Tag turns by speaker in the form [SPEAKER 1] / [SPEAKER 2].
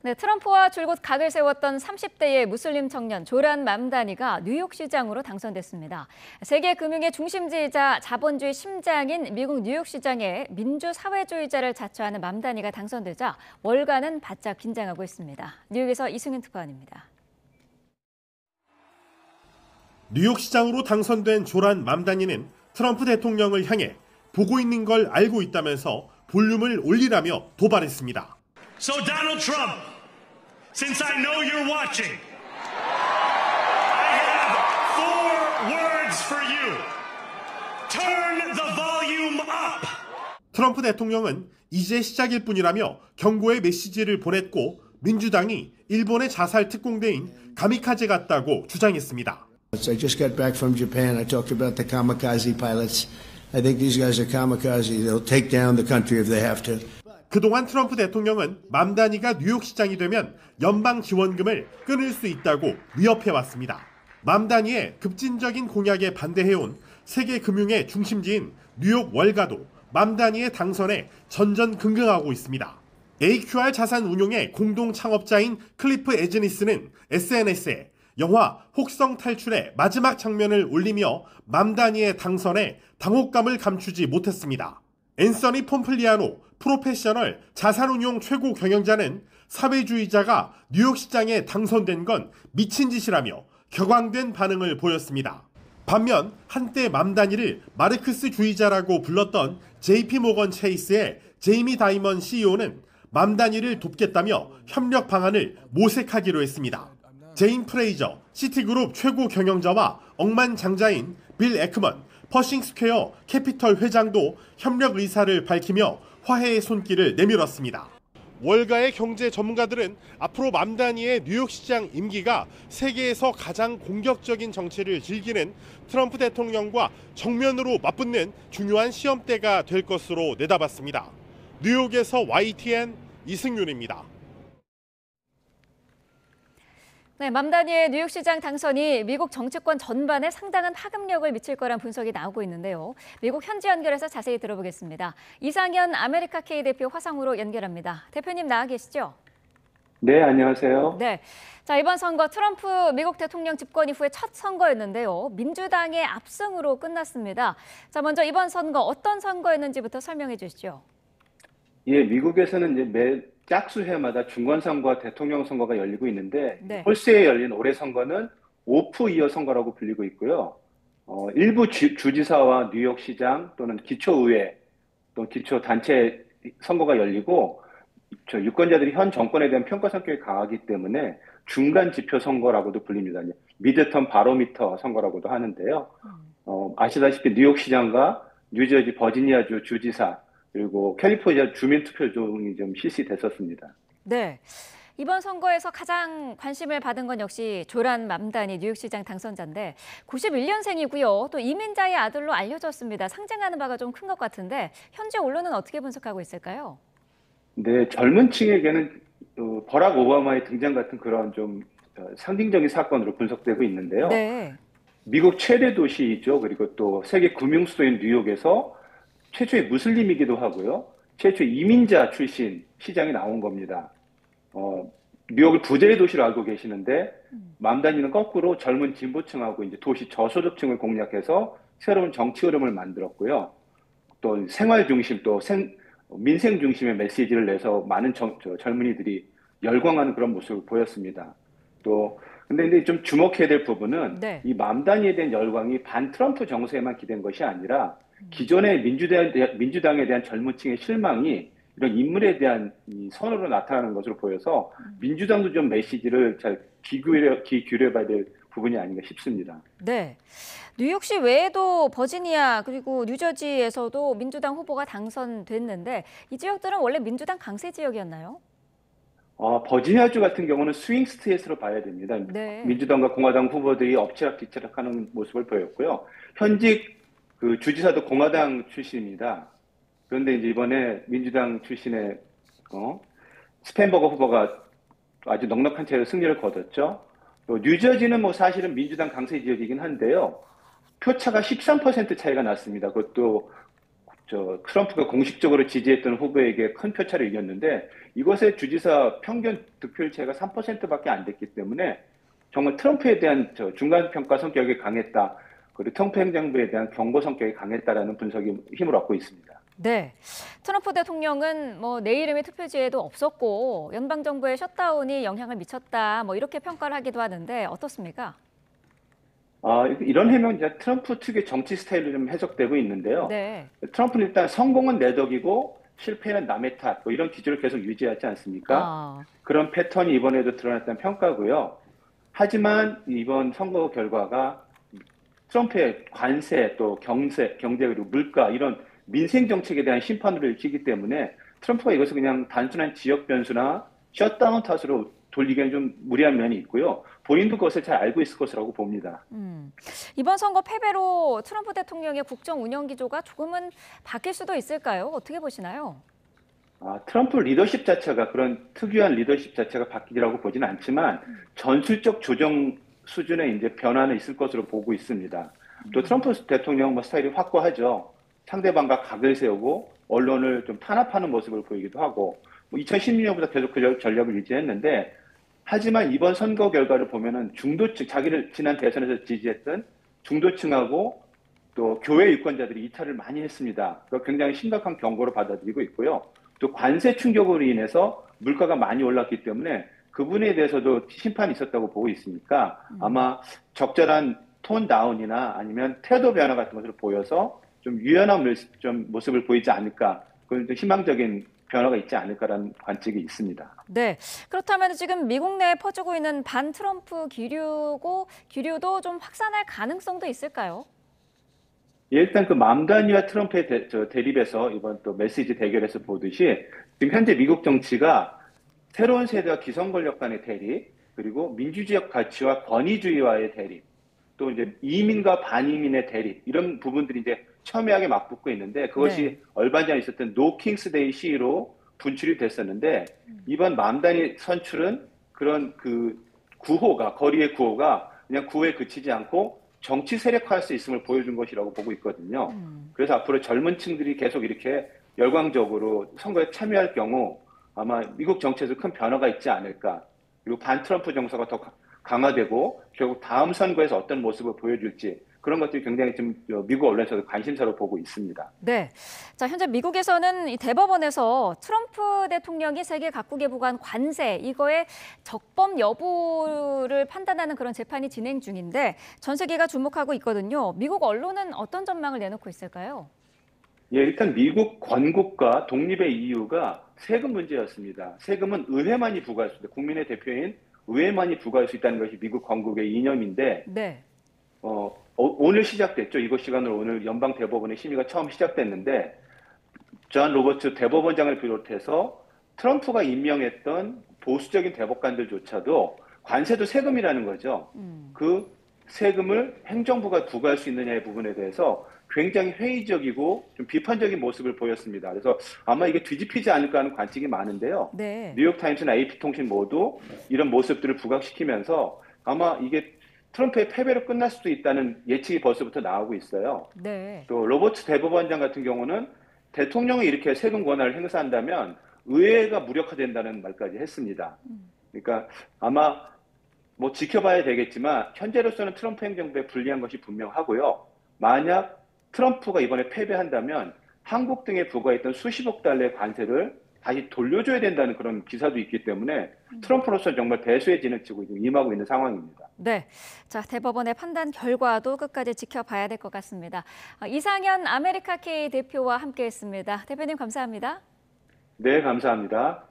[SPEAKER 1] 네, 트럼프와 줄곧 각을 세웠던 30대의 무슬림 청년 조란 맘다니가 뉴욕시장으로 당선됐습니다. 세계 금융의 중심지이자 자본주의 심장인 미국 뉴욕시장에 민주사회주의자를 자처하는 맘다니가 당선되자 월가는 바짝 긴장하고 있습니다. 뉴욕에서 이승윤 특파원입니다.
[SPEAKER 2] 뉴욕시장으로 당선된 조란 맘다니는 트럼프 대통령을 향해 보고 있는 걸 알고 있다면서 볼륨을 올리라며 도발했습니다.
[SPEAKER 3] So Donald Trump, since I know you're watching, I have 4 words for you. Turn the volume up.
[SPEAKER 2] 트럼프 대통령은 이제 시작일 뿐이라며 경고의 메시지를 보냈고 민주당이 일본의 자살 특공대인 가미카제 같다고 주장했습니다.
[SPEAKER 4] I just got back from Japan. I talked about the kamikaze pilots. I think these guys are kamikaze. They'll take down the country if they have to.
[SPEAKER 2] 그동안 트럼프 대통령은 맘다니가 뉴욕시장이 되면 연방 지원금을 끊을 수 있다고 위협해왔습니다. 맘다니의 급진적인 공약에 반대해온 세계 금융의 중심지인 뉴욕 월가도 맘다니의 당선에 전전긍긍하고 있습니다. AQR 자산 운용의 공동 창업자인 클리프 에즈니스는 SNS에 영화 혹성 탈출의 마지막 장면을 올리며 맘다니의 당선에 당혹감을 감추지 못했습니다. 앤서니 폼플리아노 프로페셔널 자산운용 최고 경영자는 사회주의자가 뉴욕시장에 당선된 건 미친 짓이라며 격앙된 반응을 보였습니다. 반면 한때 맘다니를 마르크스주의자라고 불렀던 JP모건 체이스의 제이미 다이먼 CEO는 맘다니를 돕겠다며 협력 방안을 모색하기로 했습니다. 제인 프레이저, 시티그룹 최고 경영자와 억만장자인 빌 에크먼, 퍼싱스퀘어 캐피털 회장도 협력 의사를 밝히며 화해의 손길을 내밀었습니다. 월가의 경제 전문가들은 앞으로 맘다니의 뉴욕시장 임기가 세계에서 가장 공격적인 정치를 즐기는 트럼프 대통령과 정면으로 맞붙는 중요한 시험대가 될 것으로 내다봤습니다. 뉴욕에서 YTN 이승윤입니다.
[SPEAKER 1] 네, 맘다니의 뉴욕시장 당선이 미국 정치권 전반에 상당한 파급력을 미칠 거란 분석이 나오고 있는데요. 미국 현지 연결해서 자세히 들어보겠습니다. 이상현 아메리카 K 대표 화상으로 연결합니다. 대표님 나와 계시죠?
[SPEAKER 5] 네, 안녕하세요.
[SPEAKER 1] 네, 자 이번 선거 트럼프 미국 대통령 집권 이후의 첫 선거였는데요. 민주당의 압승으로 끝났습니다. 자 먼저 이번 선거 어떤 선거였는지부터 설명해 주시죠.
[SPEAKER 5] 예, 미국에서는 이제 매 짝수회마다 중간선거와 대통령 선거가 열리고 있는데
[SPEAKER 1] 네.
[SPEAKER 5] 홀세에 열린 올해 선거는 오프 이어 선거라고 불리고 있고요. 일부 주지사와 뉴욕시장 또는 기초의회 또 기초단체 선거가 열리고 유권자들이 현 정권에 대한 평가 성격이 강하기 때문에 중간 지표 선거라고도 불립니다. 미드텀 바로미터 선거라고도 하는데요. 아시다시피 뉴욕시장과 뉴저지 버지니아주 주지사 그리고 캘리포니아 주민투표종이 좀 실시됐었습니다.
[SPEAKER 1] 네, 이번 선거에서 가장 관심을 받은 건 역시 조란 맘다니 뉴욕시장 당선자인데 91년생이고요. 또 이민자의 아들로 알려졌습니다. 상징하는 바가 좀 큰 것 같은데 현지 언론은 어떻게 분석하고 있을까요?
[SPEAKER 5] 네, 젊은 층에게는 버락 오바마의 등장 같은 그런 좀 상징적인 사건으로 분석되고 있는데요.
[SPEAKER 1] 네.
[SPEAKER 5] 미국 최대 도시이죠. 그리고 또 세계 금융 수도인 뉴욕에서 최초의 무슬림이기도 하고요. 최초의 이민자 출신 시장이 나온 겁니다. 뉴욕을 부자의 도시로 알고 계시는데 맘다니는 거꾸로 젊은 진보층하고 이제 도시 저소득층을 공략해서 새로운 정치 흐름을 만들었고요. 또 생활 중심 또 민생 중심의 메시지를 내서 많은 젊은이들이 열광하는 그런 모습을 보였습니다. 또 근데 좀 주목해야 될 부분은
[SPEAKER 1] 네.
[SPEAKER 5] 이 맘다니에 대한 열광이 반 트럼프 정세에만 기댄 것이 아니라 기존의 민주당에 대한 젊은 층의 실망이 이런 인물에 대한 이 선호로 나타나는 것으로 보여서 민주당도 좀 메시지를 잘 귀 기울여봐야 될 부분이 아닌가 싶습니다.
[SPEAKER 1] 네, 뉴욕시 외에도 버지니아 그리고 뉴저지에서도 민주당 후보가 당선됐는데 이 지역들은 원래 민주당 강세 지역이었나요?
[SPEAKER 5] 버지니아주 같은 경우는 스윙 스테이트로 봐야 됩니다.
[SPEAKER 1] 네.
[SPEAKER 5] 민주당과 공화당 후보들이 엎치락뒤치락하는 모습을 보였고요. 현직 그 주지사도 공화당 출신입니다. 그런데 이제 이번에 민주당 출신의 스펜버거 후보가 아주 넉넉한 차이로 승리를 거뒀죠. 또 뉴저지는 뭐 사실은 민주당 강세 지역이긴 한데요. 표차가 13% 차이가 났습니다. 그것도 트럼프가 공식적으로 지지했던 후보에게 큰 표차를 이겼는데 이것의 주지사 평균 득표율차가 3%밖에 안 됐기 때문에 정말 트럼프에 대한 중간 평가 성격이 강했다. 그리고 트럼프 행정부에 대한 경고 성격이 강했다라는 분석이 힘을 얻고 있습니다.
[SPEAKER 1] 네, 트럼프 대통령은 뭐 내 이름의 투표지에도 없었고 연방 정부의 셧다운이 영향을 미쳤다. 뭐 이렇게 평가를 하기도 하는데 어떻습니까?
[SPEAKER 5] 이런 해명은 이제 트럼프 특유의 정치 스타일로 좀 해석되고 있는데요.
[SPEAKER 1] 네.
[SPEAKER 5] 트럼프는 일단 성공은 내 덕이고 실패는 남의 탓, 뭐 이런 기조를 계속 유지하지 않습니까? 그런 패턴이 이번에도 드러났다는 평가고요. 하지만 이번 선거 결과가 트럼프의 관세, 또 경제 그리고 물가 이런 민생 정책에 대한 심판으로 읽히기 때문에 트럼프가 이것을 그냥 단순한 지역 변수나 셧다운 탓으로 돌리기에는 좀 무리한 면이 있고요. 본인도 그것을 잘 알고 있을 것이라고 봅니다.
[SPEAKER 1] 이번 선거 패배로 트럼프 대통령의 국정 운영 기조가 조금은 바뀔 수도 있을까요? 어떻게 보시나요?
[SPEAKER 5] 트럼프 리더십 자체가 그런 특유한 리더십 자체가 바뀌리라고 보지는 않지만 전술적 조정 수준의 이제 변화는 있을 것으로 보고 있습니다. 또 트럼프 대통령 스타일이 확고하죠. 상대방과 각을 세우고 언론을 좀 탄압하는 모습을 보이기도 하고 2016년부터 계속 그 전략을 유지했는데 하지만 이번 선거 결과를 보면은 중도층, 자기를 지난 대선에서 지지했던 중도층하고 또 교회 유권자들이 이탈을 많이 했습니다. 그거 굉장히 심각한 경고로 받아들이고 있고요. 또 관세 충격으로 인해서 물가가 많이 올랐기 때문에 그분에 대해서도 심판이 있었다고 보고 있으니까 아마 적절한 톤 다운이나 아니면 태도 변화 같은 것을 보여서 좀 유연한 모습을 보이지 않을까, 그런 좀 희망적인 변화가 있지 않을까라는 관측이 있습니다.
[SPEAKER 1] 네, 그렇다면 지금 미국 내에 퍼지고 있는 반 트럼프 기류도 좀 확산할 가능성도 있을까요?
[SPEAKER 5] 예, 일단 그 맘다니와 트럼프의 대립에서 이번 또 메시지 대결에서 보듯이 지금 현재 미국 정치가 새로운 세대와 기성 권력 간의 대립, 그리고 민주주의적 가치와 권위주의와의 대립, 또 이제 이민과 반이민의 대립, 이런 부분들이 이제 첨예하게 맞붙고 있는데 그것이 얼마 전에 있었던 노 킹스데이 시위로 분출이 됐었는데 이번 맘다니 선출은 그런 그 거리의 구호가 그냥 구호에 그치지 않고 정치 세력화할 수 있음을 보여준 것이라고 보고 있거든요. 그래서 앞으로 젊은 층들이 계속 이렇게 열광적으로 선거에 참여할 경우 아마 미국 정치에서 큰 변화가 있지 않을까. 그리고 반 트럼프 정서가 더 강화되고 결국 다음 선거에서 어떤 모습을 보여줄지 그런 것들이 굉장히 좀 미국 언론에서도 관심사로 보고 있습니다.
[SPEAKER 1] 네, 자 현재 미국에서는 이 대법원에서 트럼프 대통령이 세계 각국에 부과한 관세 이거의 적법 여부를 판단하는 그런 재판이 진행 중인데 전 세계가 주목하고 있거든요. 미국 언론은 어떤 전망을 내놓고 있을까요?
[SPEAKER 5] 예, 일단 미국 건국과 독립의 이유가 세금 문제였습니다. 세금은 의회만이 부과할 수 있다. 국민의 대표인 의회만이 부과할 수 있다는 것이 미국 건국의 이념인데
[SPEAKER 1] 네.
[SPEAKER 5] 오늘 시작됐죠. 이것 시간으로 오늘 연방 대법원의 심의가 처음 시작됐는데 존 로버츠 대법원장을 비롯해서 트럼프가 임명했던 보수적인 대법관들조차도 관세도 세금이라는 거죠. 그 세금을 행정부가 부과할 수 있느냐의 부분에 대해서 굉장히 회의적이고 좀 비판적인 모습을 보였습니다. 그래서 아마 이게 뒤집히지 않을까 하는 관측이 많은데요.
[SPEAKER 1] 네.
[SPEAKER 5] 뉴욕타임스나 AP통신 모두 이런 모습들을 부각시키면서 아마 이게 트럼프의 패배로 끝날 수도 있다는 예측이 벌써부터 나오고 있어요.
[SPEAKER 1] 네.
[SPEAKER 5] 또 로버츠 대법원장 같은 경우는 대통령이 이렇게 세금 권한을 행사한다면 의회가 무력화된다는 말까지 했습니다. 그러니까 아마 뭐 지켜봐야 되겠지만 현재로서는 트럼프 행정부에 불리한 것이 분명하고요. 만약 트럼프가 이번에 패배한다면 한국 등에 부과했던 수십억 달러의 관세를 다시 돌려줘야 된다는 그런 기사도 있기 때문에 트럼프로서는 정말 배수의 진을 치고 임하고 있는 상황입니다.
[SPEAKER 1] 네, 자 대법원의 판단 결과도 끝까지 지켜봐야 될 것 같습니다. 이상현 아메리카 K 대표와 함께했습니다. 대표님 감사합니다.
[SPEAKER 5] 네, 감사합니다.